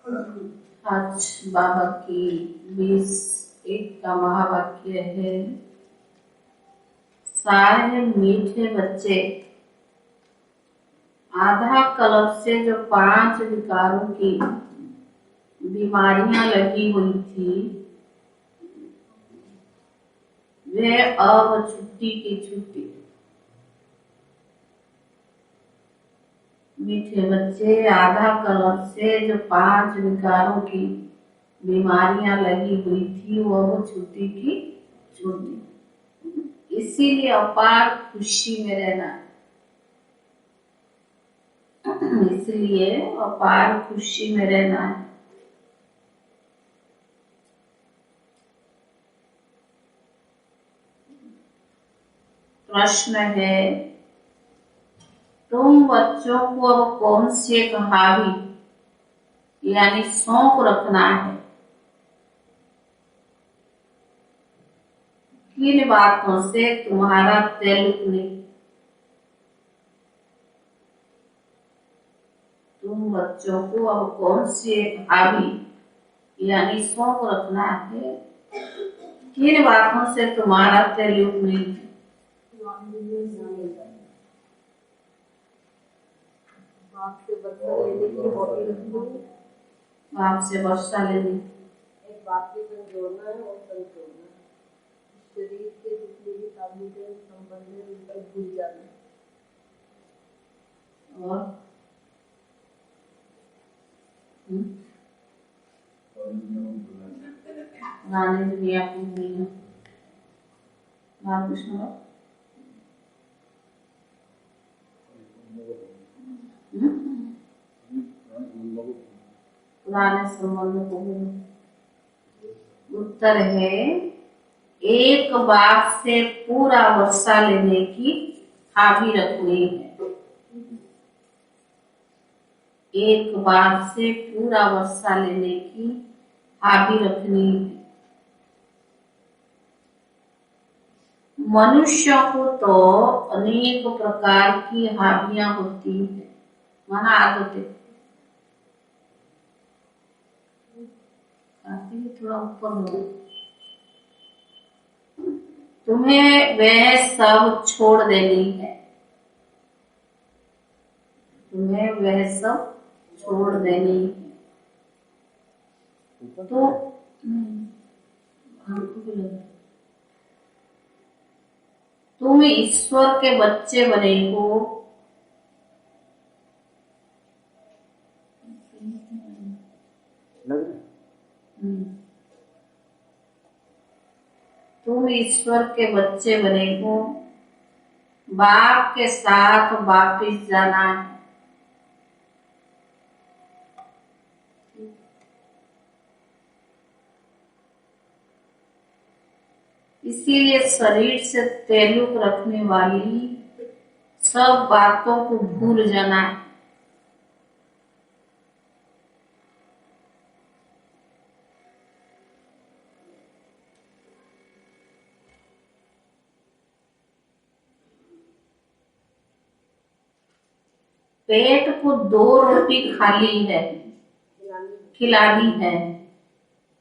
आज बाबा की 20 का महावाक्य है। सारे मीठे बच्चे, आधा कल्प से जो 5 विकारों की बीमारियां लगी हुई थी, वे अब छुट्टी की छुट्टी। मीठे बच्चे, आधा कल्प से जो 5 विकारों की बीमारियां लगी हुई थी, वो छुट्टी की छुट्टी। इसीलिए अपार खुशी में रहना, इसलिए अपार खुशी में रहना है। प्रश्न है, तुम बच्चों को अब कौन से हावी यानी शौक रखना है? किन बातों से तुम्हारा ताल्लुक नहीं? तुम बच्चों को अब कौन से हावी यानी शौक रखना है? किन बातों से तुम्हारा ताल्लुक नहीं? बाप से बदला लेने की हॉबी रखना है। बाप से बदला लेने, एक बात के संग जोड़ना है और संग जोड़ना है। शरीर के जितने भी ताल्लुक है, संबंध है, उन पर भूल जाना है। और पुरानी दुनिया को भूलना। रामकृष्ण पुराने संबंध को भूलना। उत्तर है, एक बात से पूरा वर्षा लेने की हावी रखनी है। एक बात से पूरा वर्षा लेने की हावी रखनी है। मनुष्य को तो अनेक प्रकार की हावियां होती है, माना आदतें। थोड़ा ऊपर हो, तुम्हें वह सब छोड़ देनी है। तुम्हें वह सब छोड़ देनी है। तो तुम ईश्वर के बच्चे बने हो। तुम ईश्वर के बच्चे बने हो। बाप के साथ वापिस जाना है। इसीलिए शरीर से ताल्लुक रखने वाली सब बातों को भूल जाना है। पेट को 2 रोटी खाली है, खिलानी है,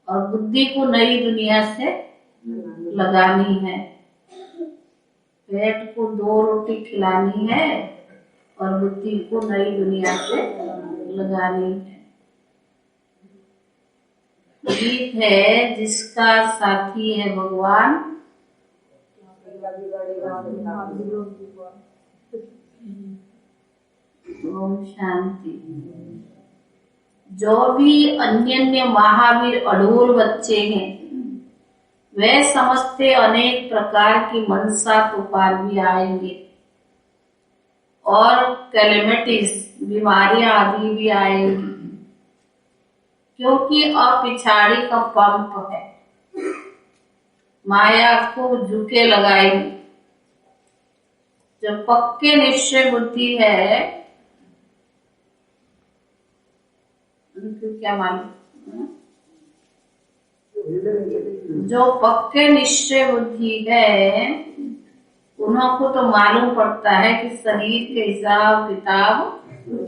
और बुद्धि को नई दुनिया से लगानी है। पेट को 2 रोटी खिलानी है और बुद्धि को नई दुनिया से लगानी है। गीत है, जिसका साथी है भगवान, ओम शांति। जो भी अन्य महावीर अड़ोल बच्चे हैं, वे समझते अनेक प्रकार की मनसा तूफान भी आएंगे और कैलेमिटीज बीमारियां आदि भी आएंगी, क्योंकि अपिछाड़ी का पंप है। माया को झुके लगाएगी। जो पक्के निश्चय बुद्धि है, उनको क्या मालूम? जो पक्के निश्चय बुद्धि है, उनको तो मालूम पड़ता है कि शरीर के हिसाब किताब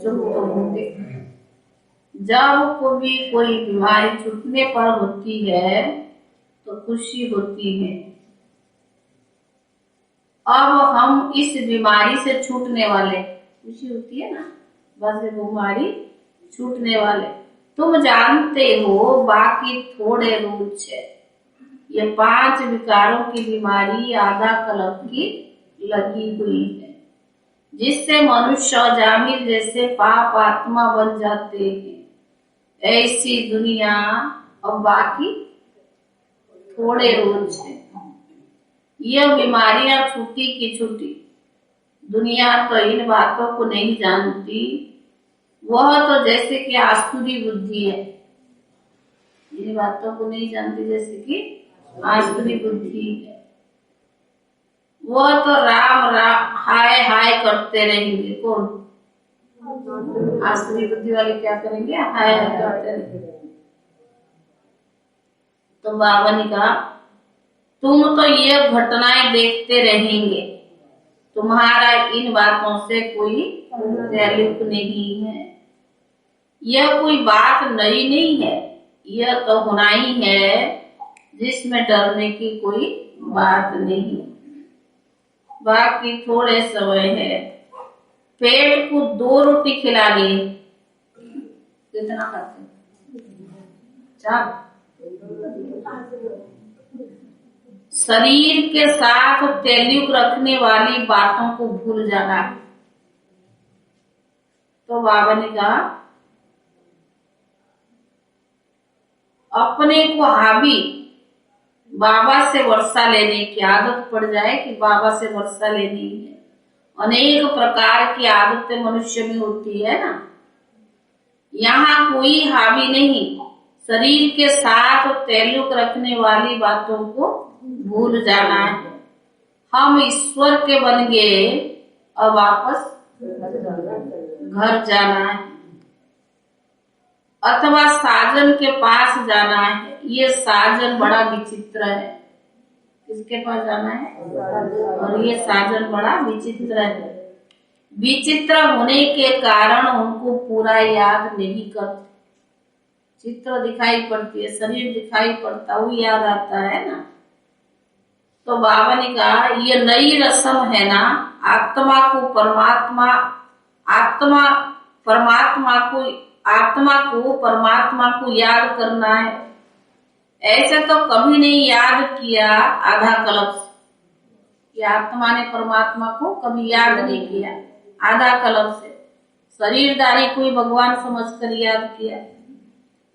जो होंगे, जब कभी कोई बीमारी छूटने पर होती है तो खुशी होती है। अब हम इस बीमारी से छूटने वाले, खुशी होती है ना, बस ये बीमारी छूटने वाले। तुम जानते हो बाकी थोड़े रोज है। ये 5 विकारों की बीमारी आधा कल्प की लगी हुई है, जिससे मनुष्य अजामिल जैसे पाप आत्मा बन जाते हैं। ऐसी दुनिया अब बाकी थोड़े रोज है। यह बीमारियां छूटी की छूटी। दुनिया तो इन बातों को नहीं जानती। वह तो जैसे कि आसुरी बुद्धि है, इन बातों को नहीं जानती, जैसे कि आसुरी बुद्धि है। वह तो राम राम हाय हाय करते रहेंगे। कौन? आसुरी बुद्धि वाले क्या करेंगे? हाय हाय करते रहेंगे। तो बाबा ने कहा तुम तो ये घटनाएं देखते रहेंगे, तुम्हारा इन बातों से कोई ताल्लुक नहीं है। यह कोई बात नई नहीं है, यह तो होना ही है, जिसमें डरने की कोई बात नहीं। बाकी थोड़े समय है। पेट को 2 रोटी खिला लिए, कितना खाते? 4। शरीर के साथ ताल्लुक रखने वाली बातों को भूल जाना। तो बाबा ने कहा अपने को हावी बाबा से वर्षा लेने की आदत पड़ जाए कि बाबा से वर्षा लेनी है। अनेक प्रकार की आदतें मनुष्य में होती है ना, यहाँ कोई हावी नहीं। शरीर के साथ ताल्लुक रखने वाली बातों को भूल जाना है। हम ईश्वर के बन गए, अब वापस घर जाना है अथवा साजन के पास जाना है। ये साजन बड़ा विचित्र है। किसके पास जाना है? और ये साजन बड़ा विचित्र है। विचित्र होने के कारण उनको पूरा याद नहीं करते। चित्र दिखाई पड़ती है, शरीर दिखाई पड़ता, वो याद आता है ना। तो बाबा ने कहा ये नई रस्म है ना, आत्मा को परमात्मा को याद करना है। ऐसे तो कभी नहीं याद किया आधा कल्प से। आत्मा ने परमात्मा को कभी याद नहीं किया आधा कल्प से। शरीरदारी को ही भगवान समझकर याद किया।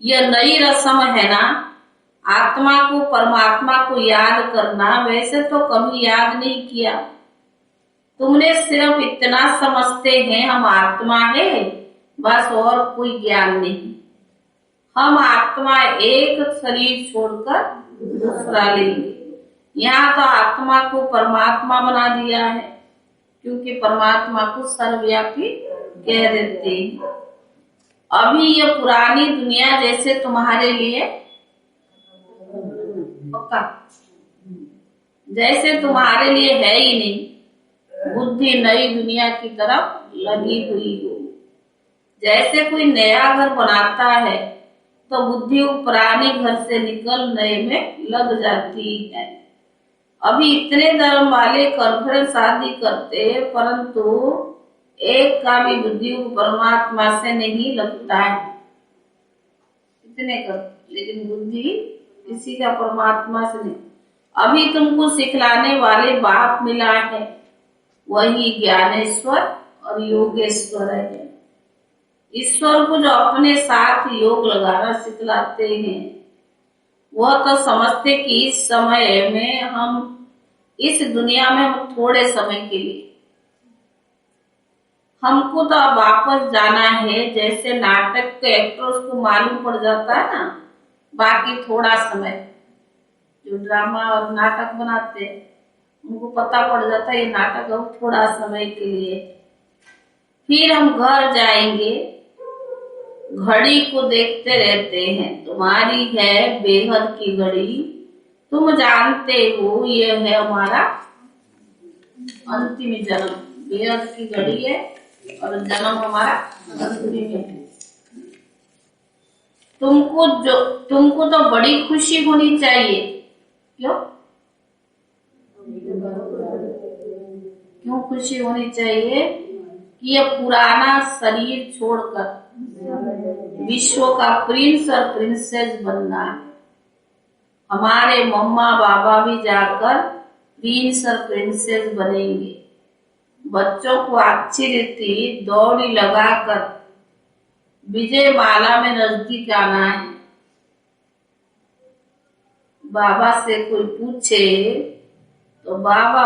यह नई रस्म है ना, आत्मा को परमात्मा को याद करना। वैसे तो कभी याद नहीं किया। तुमने सिर्फ इतना समझते हैं हम आत्मा है, बस, और कोई ज्ञान नहीं। हम आत्मा एक शरीर छोड़कर दूसरा लेंगे। यहाँ तो आत्मा को परमात्मा बना दिया है, क्योंकि परमात्मा को सर्वव्यापी कह देते हैं। अभी ये पुरानी दुनिया जैसे तुम्हारे लिए पक्का, जैसे तुम्हारे लिए है ही नहीं। बुद्धि नई दुनिया की तरफ लगी हुई हो। जैसे कोई नया घर बनाता है तो बुद्धि पुराने घर से निकल नए में लग जाती है। अभी इतने धर्म वाले गर्लफ्रेंड शादी करते, परंतु एक का भी बुद्धि परमात्मा से नहीं लगता है। इतने करते, लेकिन बुद्धि किसी का परमात्मा से नहीं। अभी तुमको सिखलाने वाले बाप मिला है, वही ज्ञानेश्वर और योगेश्वर है। ईश्वर को जो अपने साथ योग लगाना सिखलाते हैं, वह तो समझते कि इस समय में हम इस दुनिया में हम थोड़े समय के लिए, हमको तो अब वापस जाना है। जैसे नाटक के एक्टर्स को मालूम पड़ जाता है ना, बाकी थोड़ा समय, जो ड्रामा और नाटक बनाते हैं उनको पता पड़ जाता है ये नाटक अब थोड़ा समय के लिए। फिर हम घर जाएंगे, घड़ी को देखते रहते हैं। तुम्हारी है बेहद की घड़ी, तुम जानते हो ये है हमारा अंतिम जन्म। बेहद की घड़ी है और जन्म हमारा अंतिम है। तुमको तो बड़ी खुशी होनी चाहिए। क्यों क्यों खुशी होनी चाहिए? कि ये पुराना शरीर छोड़कर विश्व का प्रिंस और प्रिंसेस बनना है। हमारे मम्मा बाबा भी जाकर प्रिंस और प्रिंसेस बनेंगे। बच्चों को अच्छी रीति दौड़ी लगाकर विजय माला में नजदीक आना है। बाबा से कोई पूछे तो बाबा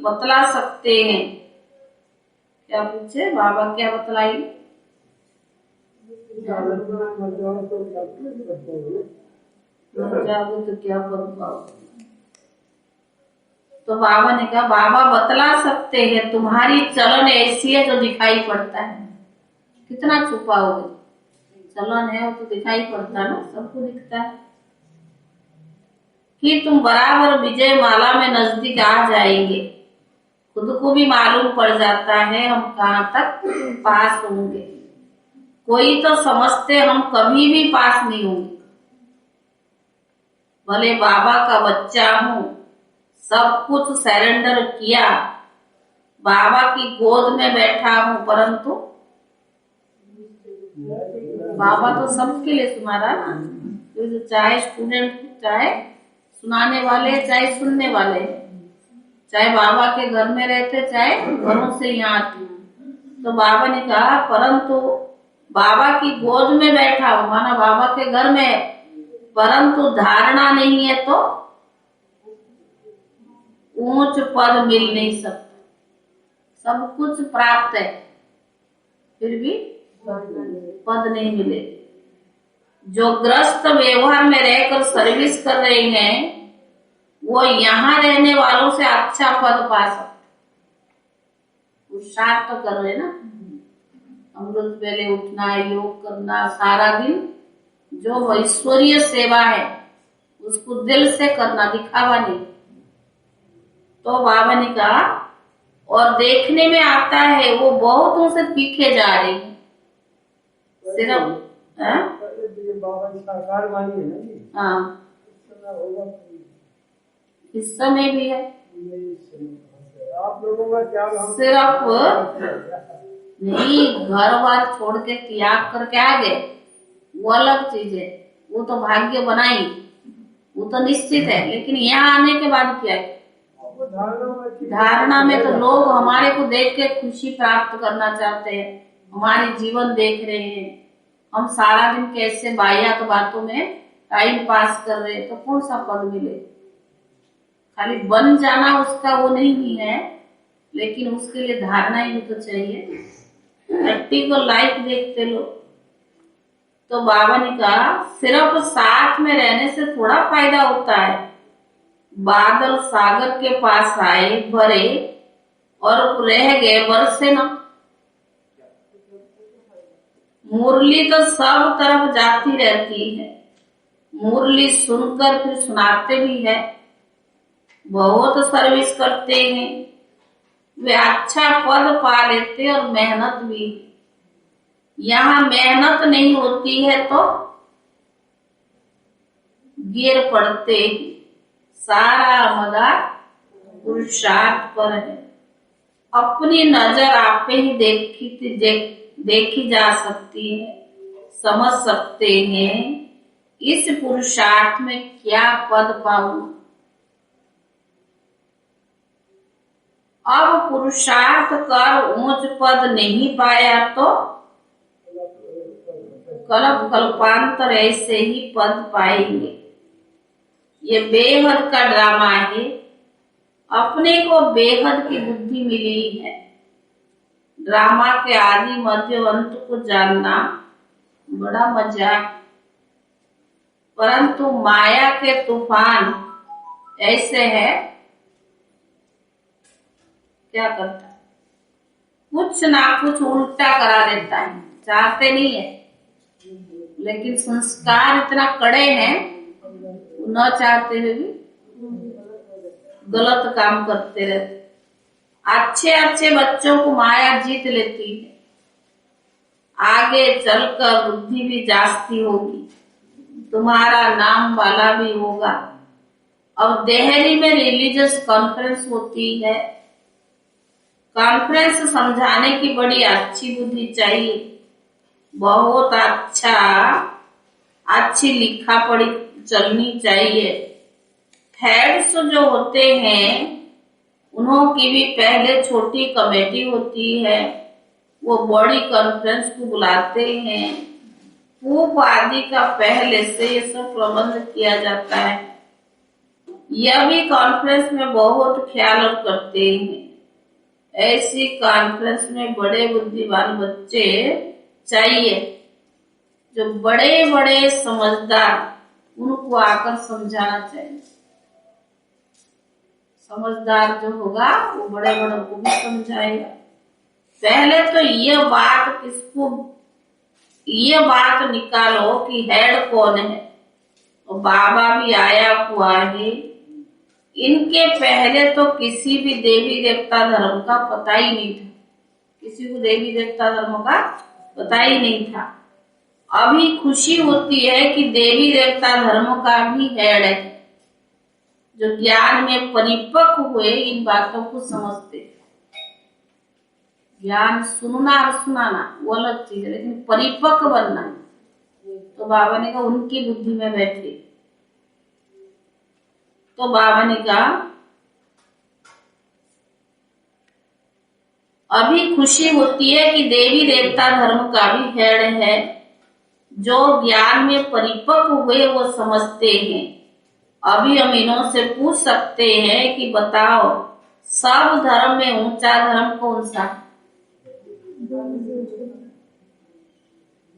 बतला सकते हैं। क्या पूछे? बाबा क्या बतलाएंगे? जाओगे तो क्या पद पाओगे? तो बाबा ने कहा बाबा बतला सकते हैं, तुम्हारी चलन ऐसी है जो दिखाई पड़ता है। कितना छुपाओगे? चलन है वो तो दिखाई पड़ता है ना, सबको दिखता है। कि तुम बराबर विजय माला में नजदीक आ जाएंगे। खुद को भी मालूम पड़ जाता है हम कहाँ तक पास होंगे। कोई तो समझते हम कभी भी पास नहीं होंगे। भले बाबा का बच्चा हूँ, सब कुछ सरेंडर किया, बाबा की गोद में बैठा हूँ, परंतु बाबा तो सबके लिए सुना रहा ना। तो चाहे स्टूडेंट, चाहे सुनाने वाले, चाहे सुनने वाले, चाहे बाबा के घर में रहते, चाहे घरों से यहाँ आते। तो बाबा ने कहा परंतु बाबा की गोद में बैठा हूँ, माना बाबा के घर में, परंतु धारणा नहीं है तो ऊंच पद मिल नहीं सकता। सब कुछ प्राप्त है फिर भी पद नहीं मिले। जो ग्रस्त व्यवहार में रहकर सर्विस कर रहे हैं वो यहाँ रहने वालों से अच्छा पद पा सकते। पुरुषार्थ तो कर रहे ना, अमृत वेले उठना, योग करना, सारा दिन जो ईश्वरीय सेवा है उसको दिल से करना, दिखावा नहीं। तो बाबा ने कहा और देखने में आता है वो बहुतों से पीछे जा रही है। सिर्फ बाबा की साकार वाणी है ना जी। हाँ, इस समय भी है। आप लोगों का क्या सिर्फ नहीं, घर बार छोड़ के त्याग करके आ गए वो अलग चीज है, वो तो भाग्य बनाई, वो तो निश्चित है। लेकिन यहाँ आने के बाद क्या है? धारणा में तो लोग हमारे को देख के खुशी प्राप्त करना चाहते हैं, हमारे जीवन देख रहे हैं, हम सारा दिन कैसे बाह्यात बातों में टाइम पास कर रहे हैं, तो कौन सा पद मिले? खाली बन जाना उसका वो नहीं है, लेकिन उसके लिए धारणा ही तो चाहिए। प्रैक्टिकल लाइफ देखते लोग। तो बाबा ने कहा सिर्फ साथ में रहने से थोड़ा फायदा होता है। बादल सागर के पास आए, भरे और रह गए बरसे ना। मुरली तो सब तरफ जाती रहती है, मुरली सुनकर फिर सुनाते भी है, बहुत सर्विस करते हैं, वे अच्छा पद पा लेते और मेहनत भी। यहाँ मेहनत नहीं होती है तो गिर पड़ते, सारा मदार पुरुषार्थ पर है। अपनी नजर आप ही देखी जा सकती है, समझ सकते हैं इस पुरुषार्थ में क्या पद पाऊं। अब पुरुषार्थ कर ऊंच पद नहीं पाया तो कल्प कल्पांतर ऐसे ही पद पाएंगे। ये बेहद का ड्रामा है। अपने को बेहद की बुद्धि मिली है। ड्रामा के आदि मध्य अंत को जानना बड़ा मजा है, परंतु माया के तूफान ऐसे है, क्या करता है? कुछ ना कुछ उल्टा करा देता है। चाहते नहीं है, लेकिन संस्कार इतना कड़े हैं, न चाहते हुए भी गलत काम करते रहते। अच्छे अच्छे बच्चों को माया जीत लेती है, आगे चलकर बुद्धि भी जास्ती होगी, तुम्हारा नाम वाला भी होगा। अब दिल्ली में रिलीजियस कॉन्फ्रेंस होती है, कॉन्फ्रेंस समझाने की बड़ी अच्छी बुद्धि चाहिए, बहुत अच्छी लिखा पढ़ी चलनी चाहिए। हेड्स जो होते हैं उन्हों की भी पहले छोटी कमेटी होती है, वो बड़ी कॉन्फ्रेंस को बुलाते हैं, पूप आदि का पहले से ये सब प्रबंध किया जाता है। यह भी कॉन्फ्रेंस में बहुत ख्याल करते हैं। ऐसी कॉन्फ्रेंस में बड़े बुद्धिमान बच्चे चाहिए, जो बड़े बड़े समझदार, उनको आकर समझाना चाहिए। समझदार जो होगा वो बड़े बड़ों को भी समझाएगा। पहले तो ये बात निकालो कि हेड कौन है, और बाबा भी आया हुआ है। इनके पहले तो किसी भी देवी देवता धर्म का पता ही नहीं था, किसी को देवी देवता धर्म का पता ही नहीं था। अभी खुशी होती है कि देवी देवता धर्म का भी हेड है, जो ज्ञान में परिपक्व हुए इन बातों को समझते। ज्ञान सुनना और सुनाना वो अलग चीज है, लेकिन परिपक्व बनना, तो बाबा ने कहा उनकी बुद्धि में बैठे। तो बाबा ने कहा अभी खुशी होती है कि देवी देवता धर्म का भी हेड है, जो ज्ञान में परिपक्व हुए वो समझते हैं। अभी हम इन्हों से पूछ सकते हैं कि बताओ सब धर्म में ऊंचा धर्म कौन सा?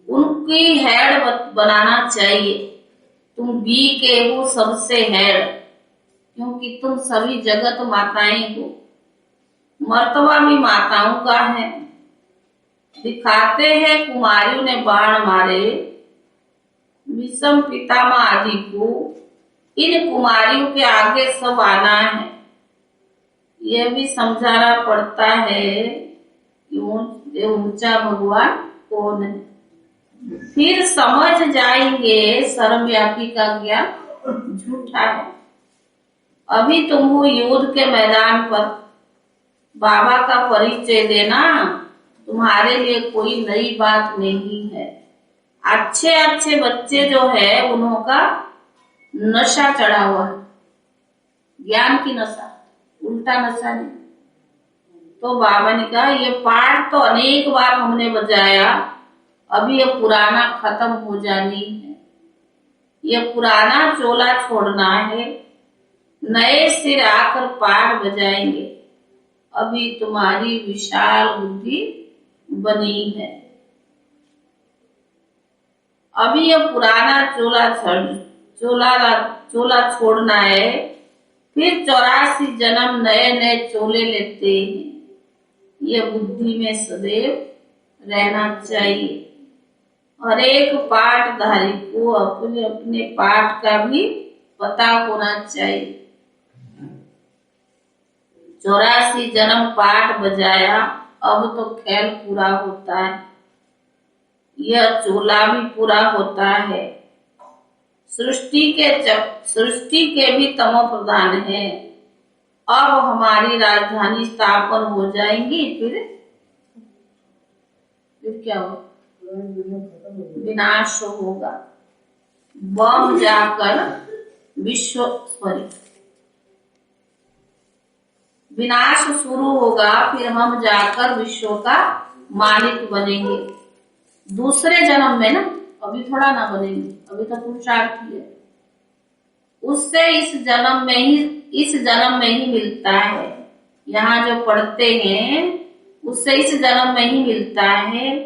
उनकी हेड बनाना चाहिए। तुम बी के हो सबसे हेड, क्योंकि तुम सभी जगत माताएं हो। मर्तबा भी माताओं का है। दिखाते हैं कुमारियों ने बाण मारे विषम पितामह आदि को, इन कुमारियों के आगे सब आना है। यह भी समझाना पड़ता है कि ऊंचा भगवान कौन है। फिर समझ जाएंगे सर्वव्यापी का ज्ञान झूठा है। अभी तुम हो युद्ध के मैदान पर, बाबा का परिचय देना तुम्हारे लिए कोई नई बात नहीं है। अच्छे अच्छे बच्चे जो है उनका नशा चढ़ा हुआ है, ज्ञान की नशा, उल्टा नशा नहीं। तो बाबा ने कहा ये पाठ तो अनेक बार हमने बजाया, अभी ये पुराना खत्म हो जानी है। ये पुराना चोला छोड़ना है, नए सिर आकर पाठ बजाएंगे। अभी तुम्हारी विशाल बुद्धि बनी है। अभी ये पुराना चोला छोड़ना है, फिर 84 जन्म नए नए चोले लेते हैं। ये बुद्धि में सदैव रहना चाहिए। और एक पाठधारी को अपने अपने पाठ का भी पता होना चाहिए। 84 जन्म पाठ बजाया, अब तो खेल पूरा होता है, यह चोला भी पूरा होता है। सृष्टि के भी तमो प्रधान है। अब हमारी राजधानी स्थापन हो जाएंगी, फिर क्या होगा? विनाश होगा। बम जाकर विनाश शुरू होगा, फिर हम जाकर विश्व का मालिक बनेंगे दूसरे जन्म में ना, अभी थोड़ा ना बनेंगे, अभी तो पुरुषार्थ है। उससे इस जन्म में ही मिलता है। यहाँ जो पढ़ते हैं उससे इस जन्म में ही मिलता है।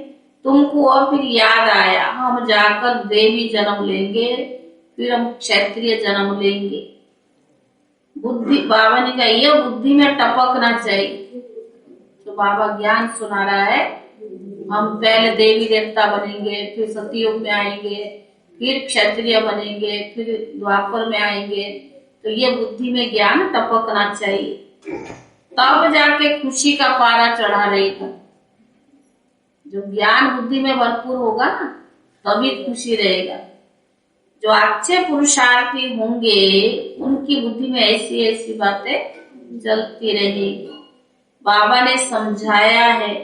तुमको और फिर याद आया, हम जाकर देवी जन्म लेंगे, फिर हम क्षत्रिय जन्म लेंगे। बुद्धि, बाबा ने कहा यह बुद्धि में टपकना चाहिए। तो बाबा ज्ञान सुना रहा है, हम पहले देवी देवता बनेंगे, फिर सतयुग में आएंगे, फिर क्षत्रिय बनेंगे, फिर द्वापर में आएंगे। तो ये बुद्धि में ज्ञान टपकना चाहिए, तब जाके खुशी का पारा चढ़ा रहेगा। जो ज्ञान बुद्धि में भरपूर होगा ना तभी खुशी रहेगा। जो अच्छे पुरुषार्थी होंगे उनकी बुद्धि में ऐसी ऐसी बातें चलती रहेगी। बाबा ने समझाया है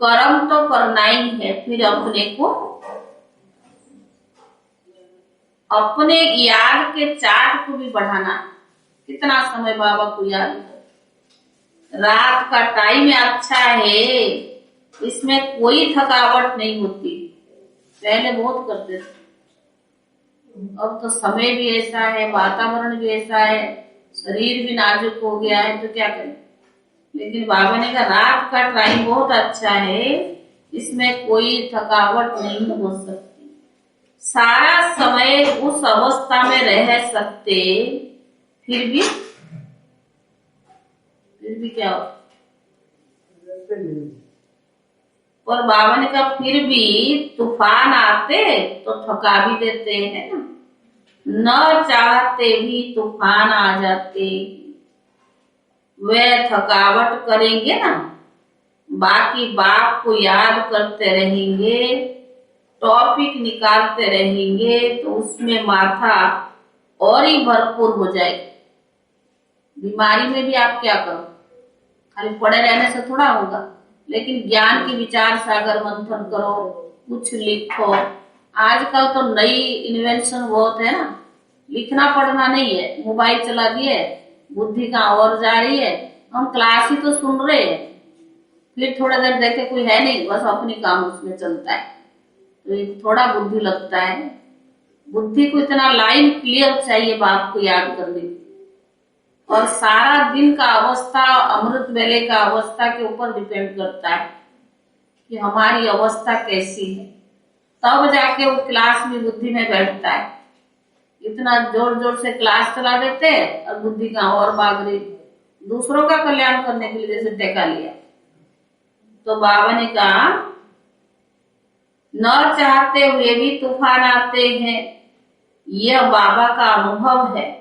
कर्म तो करना ही है, फिर अपने याद के चार्ट को भी बढ़ाना है। कितना समय बाबा को याद है। रात का टाइम अच्छा है, इसमें कोई थकावट नहीं होती। पहले बहुत करते थे, अब तो समय भी ऐसा है, वातावरण भी ऐसा है, शरीर भी नाजुक हो गया है, तो क्या करें। लेकिन बाबा ने कहा रात का टाइम बहुत अच्छा है, इसमें कोई थकावट नहीं हो सकती। सारा समय उस अवस्था में रह सकते, फिर भी क्या हो। और बाबा ने कहा फिर भी तूफान आते तो थका भी देते हैं ना, न चाहते भी तूफान आ जाते, वे थकावट करेंगे ना। बाकी बाप को याद करते रहेंगे, टॉपिक निकालते रहेंगे, तो उसमें माथा और ही भरपूर हो जाएगी। बीमारी में भी आप क्या करो, खाली पड़े रहने से थोड़ा होगा, लेकिन ज्ञान की विचार सागर मंथन करो, कुछ लिखो। आजकल तो नई इन्वेंशन बहुत है ना, लिखना पढ़ना नहीं है, मोबाइल चला दिए, बुद्धि कहाँ और जा रही है। हम क्लास ही तो सुन रहे हैं, फिर थोड़ा देर देखे कोई है नहीं, बस अपनी काम उसमें चलता है, तो थोड़ा बुद्धि लगता है। बुद्धि को इतना लाइन क्लियर चाहिए बाप को याद करने की। और सारा दिन का अवस्था अमृत वेले का अवस्था के ऊपर डिपेंड करता है कि हमारी अवस्था कैसी है, तब जाके वो क्लास में बुद्धि में बैठता है। इतना जोर जोर से क्लास चला देते हैं और बुद्धि का और भाग रही, दूसरों का कल्याण करने के लिए जैसे टेका लिया। तो बाबा ने कहा न चाहते हुए भी तूफान आते हैं, यह बाबा का अनुभव है।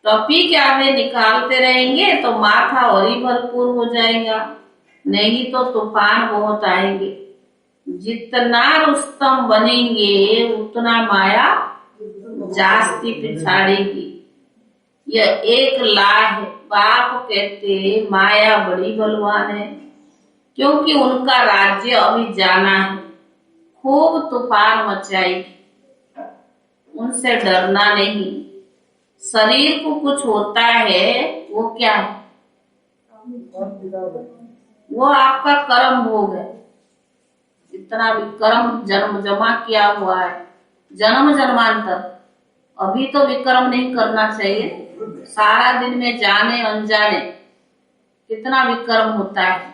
टॉपिक क्या है निकालते रहेंगे तो माथा और ही भरपूर हो जाएगा, नहीं तो तूफान बहुत आएंगे। जितना रुस्तम बनेंगे उतना माया जास्ती पिछाड़ेगी। यह एक ला है। बाप कहते माया बड़ी बलवान है, क्योंकि उनका राज्य अभी जाना है, खूब तूफान मचाएगी, उनसे डरना नहीं। शरीर को कुछ होता है वो क्या है, वो आपका कर्म भोग है। जितना भी कर्म जन्म जमा किया हुआ है जन्म जन्मांतर, अभी तो विक्रम नहीं करना चाहिए। सारा दिन में जाने अनजाने कितना विक्रम होता है।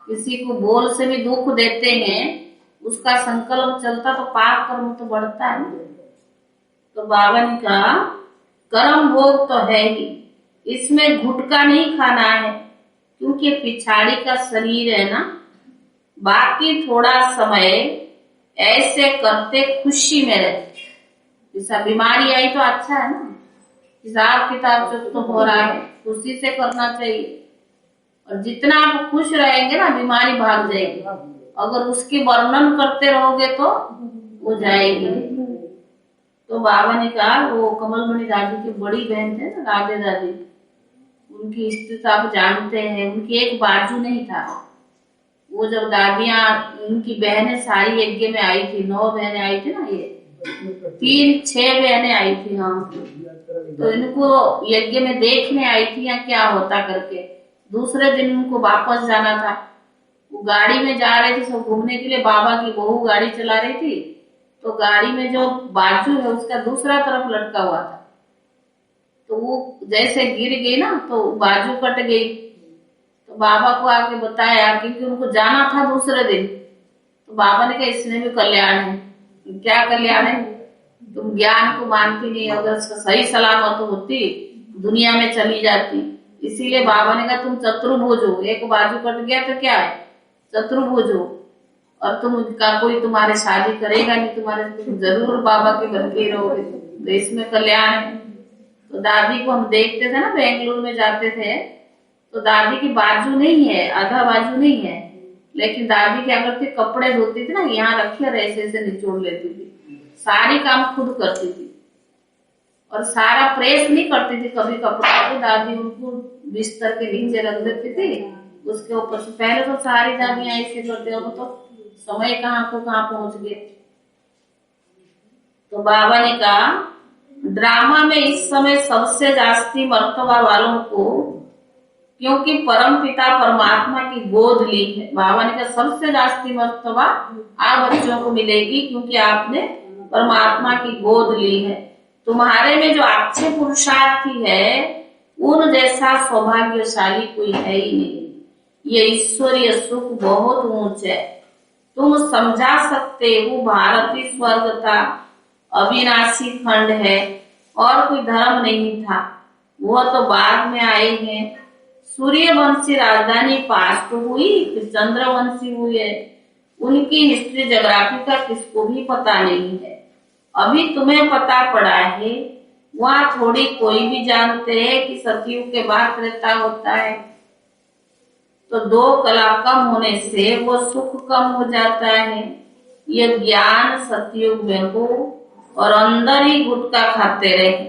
किसी को बोल से भी दुख देते हैं, उसका संकल्प चलता तो पाप कर्म तो बढ़ता है। तो बाबा ने कहा कर्म भोग तो है ही, इसमें गुटका नहीं खाना है, क्योंकि पिछाड़ी का शरीर है ना। बाकी थोड़ा समय ऐसे करते खुशी में रहते। जैसा बीमारी आई तो अच्छा है ना, हिसाब किताब जो तो हो रहा है खुशी से करना चाहिए। और जितना आप खुश रहेंगे ना बीमारी भाग जाएगी। अगर उसकी वर्णन करते रहोगे तो वो जाएगी। तो बाबा ने कहा वो कमलमणि दादी की बड़ी बहन थे ना राधे दादी, उनकी स्थिति आप जानते हैं। उनकी एक बाजू नहीं था। वो जब दादियां उनकी बहनें सारी यज्ञ में आई थी, 9 बहनें आई थी ना, ये 3-6 बहनें आई थी। हाँ, तो इनको यज्ञ में देखने आई थी या क्या होता करके। दूसरे दिन उनको वापस जाना था। वो गाड़ी में जा रहे थे सब घूमने के लिए। बाबा की बहू गाड़ी चला रही थी, तो गाड़ी में जो बाजू है उसका दूसरा तरफ लटका हुआ था। तो वो जैसे गिर गई ना तो बाजू कट गई। तो बाबा को आके बताया, क्योंकि उनको जाना था दूसरे दिन। तो बाबा ने कहा इसमें भी कल्याण है। क्या कल्याण है, तुम ज्ञान को मानती नहीं, अगर सही सलामत होती दुनिया में चली जाती। इसीलिए बाबा ने कहा तुम चतुर्भुज हो, एक बाजू कट गया तो क्या है, चतुर्भुज हो। और तुम का कोई तुम्हारे शादी करेगा नहीं, तुम्हारे तुम जरूर बाबा के बन के रहोगे, तो इसमें कल्याण है। तो दादी को हम देखते थे ना, बेंगलुरु में जाते थे, तो दादी की बाजू नहीं है, आधा बाजू नहीं है, लेकिन दादी क्या करती, कपड़े धोती थी ना, यहाँ रखे और ऐसे ऐसे निचोड़ लेती थी, सारी काम खुद करती थी और सारा प्रेस नहीं करती थी। कभी कपड़ा को दादी उनको बिस्तर के नीचे रख देती थी, उसके ऊपर से। पहले तो सारी दादियां ऐसे करते, अब तो समय कहाँ को कहाँ पहुंच गए। तो बाबा ने कहा, ड्रामा में इस समय सबसे जास्ती मर्तबा वालों को, क्योंकि परम पिता परमात्मा की गोद ली है। बाबा ने कहा सबसे जास्ती मर्तबा आप बच्चों को मिलेगी, क्योंकि आपने परमात्मा की गोद ली है। तुम्हारे में जो अच्छे पुरुषार्थी है, उन जैसा सौभाग्यशाली कोई है ही नहीं। ये ईश्वरीय सुख बहुत ऊंच है, तुम समझा सकते हो। भारतीय स्वर्ग था, अविनाशी खंड है, और कोई धर्म नहीं था, वह तो बाद में आए हैं। सूर्यवंशी राजधानी पास तो हुई, फिर चंद्रवंशी हुई है। उनकी हिस्ट्री जोग्राफी का किसको भी पता नहीं है। अभी तुम्हें पता पड़ा है, वहाँ थोड़ी कोई भी जानते हैं कि सतयुग के बाद त्रेता होता है। तो 2 कला कम होने से वो सुख कम हो जाता है। ये ज्ञान सतयुग में हो और अंदर ही गुटखा खाते रहे।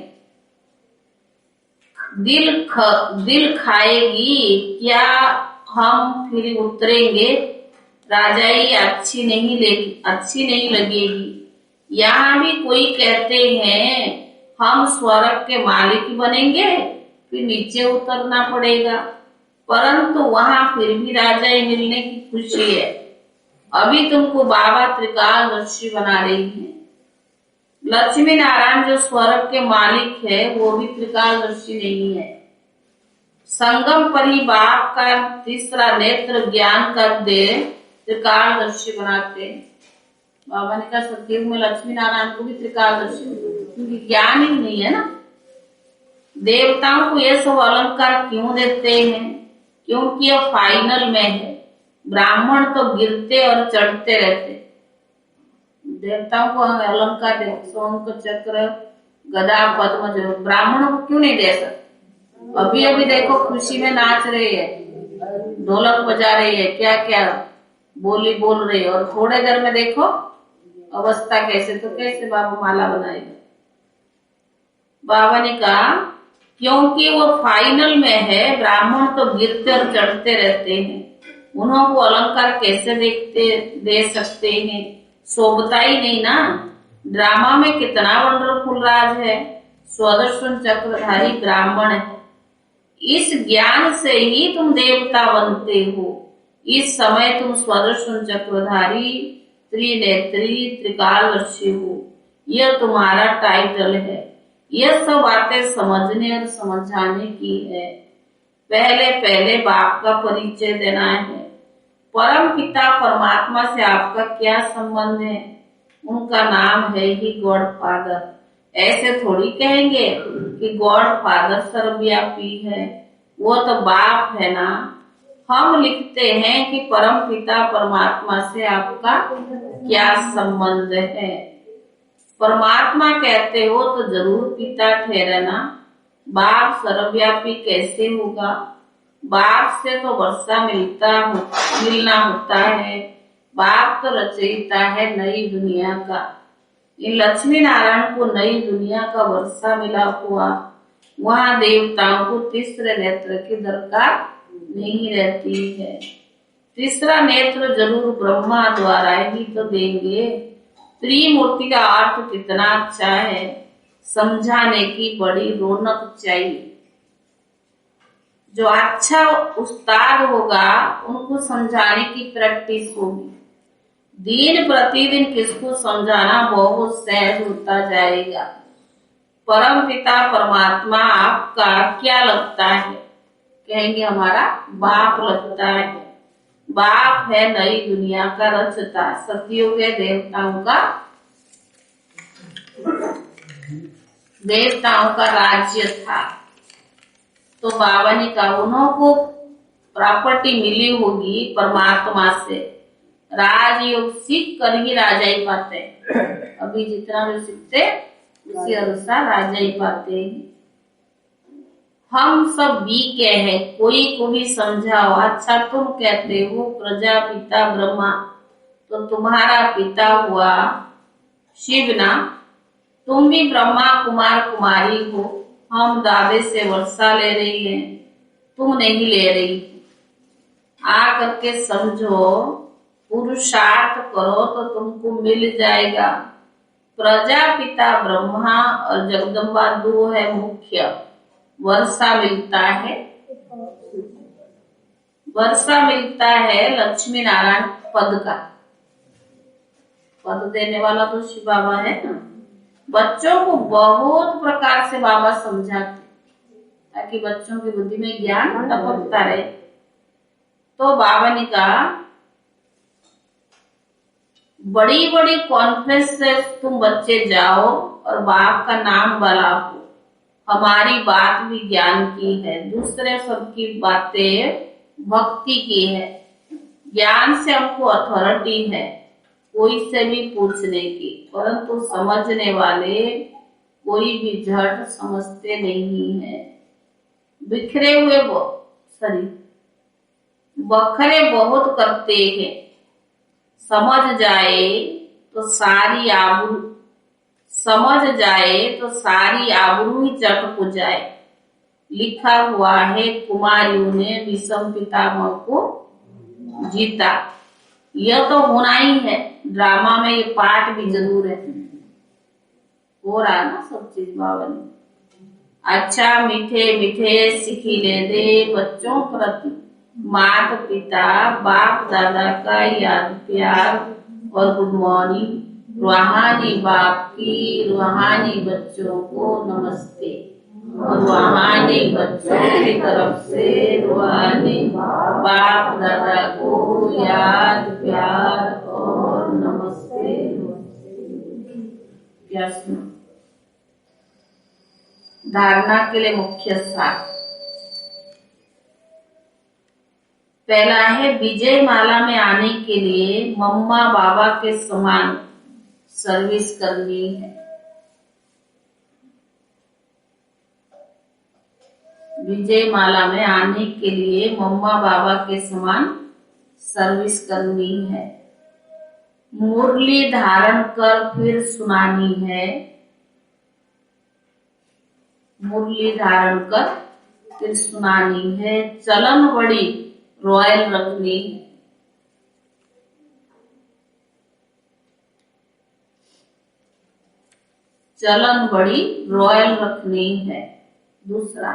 दिल खाएगी क्या हम फिर उतरेंगे, राजाई अच्छी नहीं लगेगी। यहाँ भी कोई कहते हैं हम स्वर्ग के मालिक बनेंगे, फिर नीचे उतरना पड़ेगा, परंतु वहाँ फिर भी राजाई मिलने की खुशी है। अभी तुमको बाबा त्रिकालदर्शी बना रही है। लक्ष्मी नारायण जो स्वर्ग के मालिक है, वो भी त्रिकालदर्शी नहीं है। संगम पर ही बाप का तीसरा नेत्र ज्ञान कर दे त्रिकालदर्शी बनाते हैं। बाबा ने कहा सतयुग में लक्ष्मी नारायण को भी त्रिकालदर्शी, क्योंकि ज्ञान ही नहीं है ना। देवताओं को ये सब अलंकार क्यों देते हैं, क्योंकि यह फाइनल में है। ब्राह्मण तो गिरते और चढ़ते रहते, देवताओं को अलंकार दे, शंख चक्र गदा पद्म, जो ब्राह्मणों को क्यों नहीं दे सकते। अभी अभी देखो खुशी में नाच रही है, ढोलक बजा रही है, क्या क्या बोली बोल रही है, और थोड़े देर में देखो अवस्था कैसे, तो कैसे बाबा माला बनाएगा। बाबा ने कहा क्योंकि वो फाइनल में है, ब्राह्मण तो गिरते और चढ़ते रहते हैं, उन्हों को अलंकार कैसे दे सकते हैं, शोभता ही नहीं ना। ड्रामा में कितना वंडरफुल राज है, स्वदर्शन चक्रधारी ब्राह्मण है। इस ज्ञान से ही तुम देवता बनते हो। इस समय तुम स्वदर्शन चक्रधारी, त्रिनेत्री, त्रिकालदर्शी हो, यह तुम्हारा टाइटल है। यह सब बातें समझने और समझाने की है। पहले पहले बाप का परिचय देना है। परम पिता परमात्मा से आपका क्या संबंध है, उनका नाम है ही गॉड फादर। ऐसे थोड़ी कहेंगे कि गॉड फादर सर्वव्यापी है, वो तो बाप है ना। हम लिखते हैं कि परम पिता परमात्मा से आपका क्या संबंध है। परमात्मा कहते हो तो जरूर पिता ठहरना। बाप सर्वव्यापी कैसे होगा, बाप से तो वर्षा मिलना होता है। बाप तो रचयिता है नई दुनिया का। इन लक्ष्मी नारायण को नई दुनिया का वर्षा मिला हुआ, वहाँ देवताओं को तीसरे नेत्र की दरकार नहीं रहती है। तीसरा नेत्र जरूर ब्रह्मा द्वारा ही तो देंगे। त्रिमूर्ति का अर्थ कितना अच्छा है, समझाने की बड़ी रौनक चाहिए। जो अच्छा उस्ताद होगा उनको समझाने की प्रैक्टिस होगी। दिन प्रतिदिन किसको समझाना बहुत सहज होता जाएगा। परम पिता परमात्मा आपका क्या लगता है, कहेंगे हमारा बाप लगता है। बाप है नई दुनिया का रचता, सतयुग के देवताओं का राज्य था। तो बाबा ने कहा उनको प्रॉपर्टी मिली होगी परमात्मा से। राजयोग सीख कर ही राजा ही पाते हैं। अभी जितना भी सीखते उसी अनुसार राजा ही पाते हैं। हम सब बीके हैं, कोई को भी समझाओ। अच्छा तुम कहते हो प्रजापिता ब्रह्मा, तो तुम्हारा पिता हुआ शिव ना। तुम भी ब्रह्मा कुमार कुमारी हो। हम दादे से वर्षा ले रही हैं, तुम नहीं ले रही। आ करके समझो, पुरुषार्थ करो तो तुमको मिल जाएगा। प्रजापिता ब्रह्मा और जगदम्बा दो है मुख्य। वर्षा मिलता है, वर्षा मिलता है लक्ष्मी नारायण पद का। पद देने वाला तो शिव बाबा है ना। बच्चों को बहुत प्रकार से बाबा समझाते ताकि बच्चों की बुद्धि में ज्ञान टपकता रहे। तो बाबा ने कहा बड़ी बड़ी कॉन्फ्रेंस से तुम बच्चे जाओ और बाप का नाम बुलाओ। हमारी बात भी ज्ञान की है, दूसरे सबकी बातें भक्ति की है। ज्ञान से हमको अथॉरिटी है कोई से भी पूछने की, परंतु समझने वाले कोई भी झट समझते नहीं है। बिखरे हुए बखरे बहुत करते हैं। समझ जाए तो सारी आबरू ही चट हो जाए। लिखा हुआ है कुमारियों ने विषम पितामह को जीता। यह तो होना ही है, ड्रामा में ये पार्ट भी जरूर है। हो रहा है ना सब चीज बाबा ने। अच्छा मीठे मीठे सिखिले दे बच्चों प्रति माता पिता बाप दादा का याद प्यार और गुड मॉर्निंग। रूहानी बाप की रूहानी बच्चों को नमस्ते, और रूहानी बच्चों की तरफ से रूहानी बाप दादा को याद प्यार और नमस्ते। क्या सुनो धारणा के लिए मुख्य सार। पहला है विजय माला में आने के लिए मम्मा बाबा के समान सर्विस करनी है। विजय माला में आने के लिए मम्मा बाबा के समान सर्विस करनी है। मुरली धारण कर फिर सुनानी है। मुरली धारण कर फिर सुनानी है। चलन बड़ी रॉयल रखनी है। चलन बड़ी रॉयल रखनी है। दूसरा,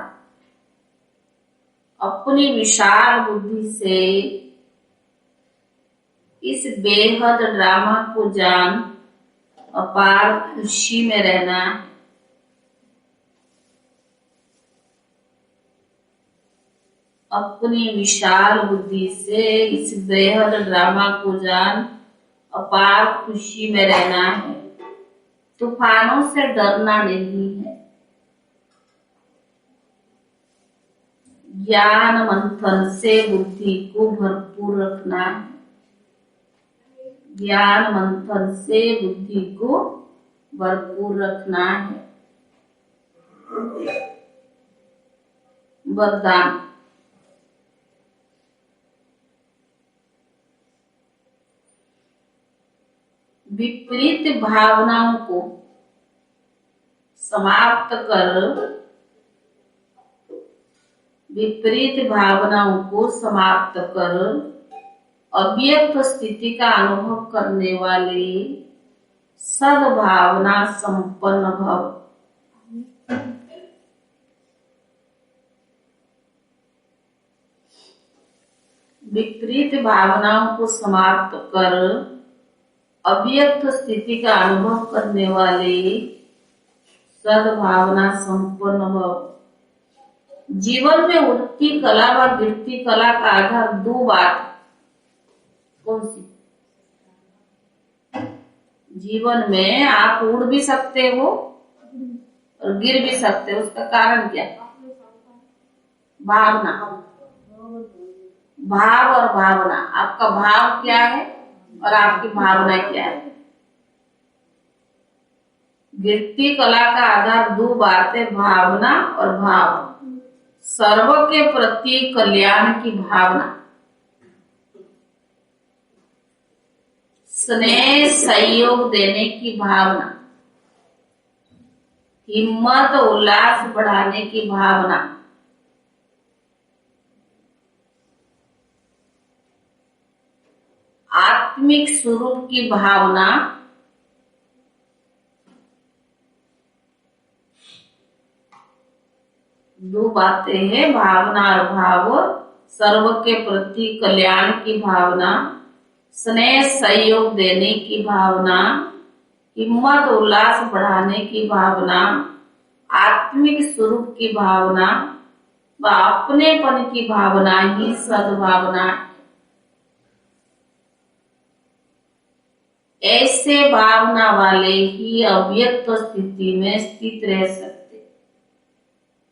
अपनी विशाल बुद्धि से इस बेहद ड्रामा को जान अपार खुशी में रहना है। अपनी विशाल बुद्धि से इस बेहद ड्रामा को जान अपार खुशी में रहना है। तूफानों से डरना नहीं है। ज्ञान मंथन से बुद्धि को भरपूर रखना है। ज्ञान मंथन से बुद्धि को भरपूर रखना है। वरदान, विपरीत भावनाओं को समाप्त कर अव्यक्त स्थिति का अनुभव करने वाले सद्भावना संपन्न भव। विपरीत भावनाओं को समाप्त कर अव्यक्त स्थिति का अनुभव करने वाले सद्भावना संपन्न भव। जीवन में उड़ती कला व गिरती कला का आधार दो बात। कौन सी? जीवन में आप उड़ भी सकते हो और गिर भी सकते हो। उसका कारण क्या? भावना। भाव और भावना। आपका भाव क्या है और आपकी भावना क्या है? गिरती कला का आधार दो बातें, भावना और भाव। सर्व के प्रति कल्याण की भावना, स्नेह सहयोग देने की भावना, हिम्मत उल्लास बढ़ाने की भावना, आत्मिक स्वरूप की भावना, दो बातें हैं, भावना और भाव। सर्व के प्रति कल्याण की भावना, स्नेह सहयोग देने की भावना, हिम्मत उल्लास बढ़ाने की भावना, आत्मिक स्वरूप की भावना व अपनेपन की भावना ही सद्भावना है। ऐसे भावना वाले ही अव्यक्त स्थिति में स्थित रह सकते।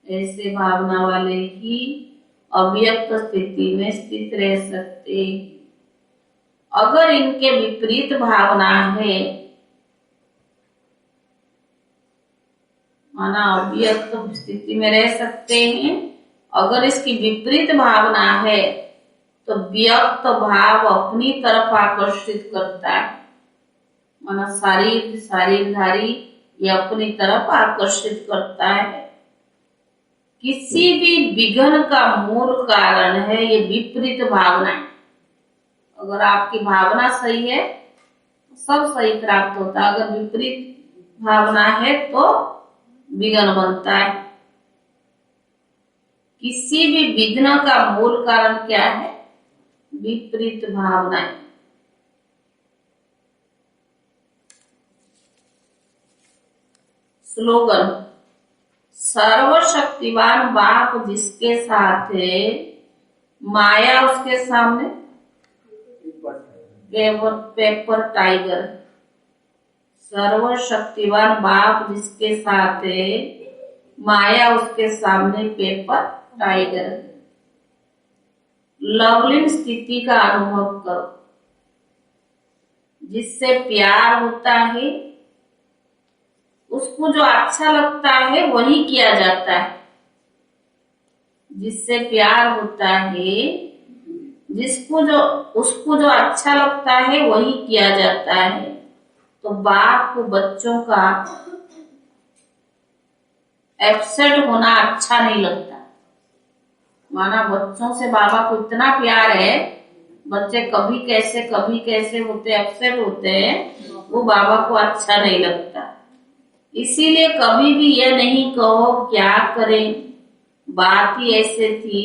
ऐसे भावना वाले ही अव्यक्त स्थिति में स्थित रह सकते। अगर इनके विपरीत भावना है, माना अव्यक्त स्थिति में रह सकते हैं, अगर इसकी विपरीत भावना है तो व्यक्त भाव अपनी तरफ आकर्षित करता है, माना शरीरधारी ये अपनी तरफ आकर्षित करता है। किसी भी विघ्न का मूल कारण है ये विपरीत भावना है। अगर आपकी भावना सही है तो सब सही प्राप्त होता है, अगर विपरीत भावना है तो विघ्न बनता है। किसी भी विघ्न का मूल कारण क्या है? विपरीत भावनाएं। स्लोगन, सर्वशक्तिवान बाप जिसके साथ है, माया उसके सामने पेपर टाइगर। सर्वशक्तिवान बाप जिसके साथ है, माया उसके सामने पेपर टाइगर। लवलीन स्थिति का अनुभव करो, जिससे प्यार होता है, उसको जो अच्छा लगता है वही किया जाता है। जिससे प्यार होता है, उसको जो अच्छा लगता है वही किया जाता है। तो बाप को बच्चों का एब्सेंट होना अच्छा नहीं लगता। माना बच्चों से बाबा को इतना प्यार है, बच्चे कभी कैसे होते एब्सेंट होते हैं, वो बाबा को अच्छा नहीं लगता। इसीलिए कभी भी ये नहीं कहो क्या करें, बात ही ऐसे थी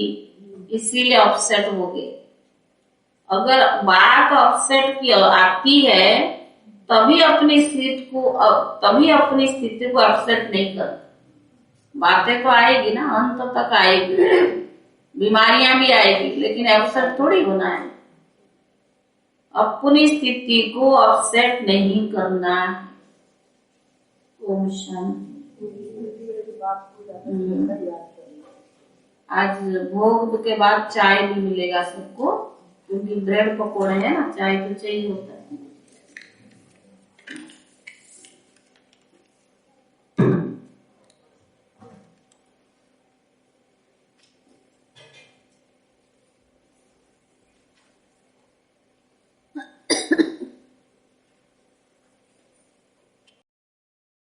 इसीलिए अपसेट हो गए। अगर बात अपसेट की आती है तभी अपनी स्थिति को अपसेट नहीं कर। बातें तो आएगी ना, अंत तक आएगी, बीमारियां भी आएगी, लेकिन अपसेट थोड़ी होना है। अपनी स्थिति को अपसेट नहीं करना है। ओम शांति। आज भोग के बाद चाय भी मिलेगा सबको, क्योंकि ब्रेड पकोड़े है ना, चाय तो चाहिए होता है।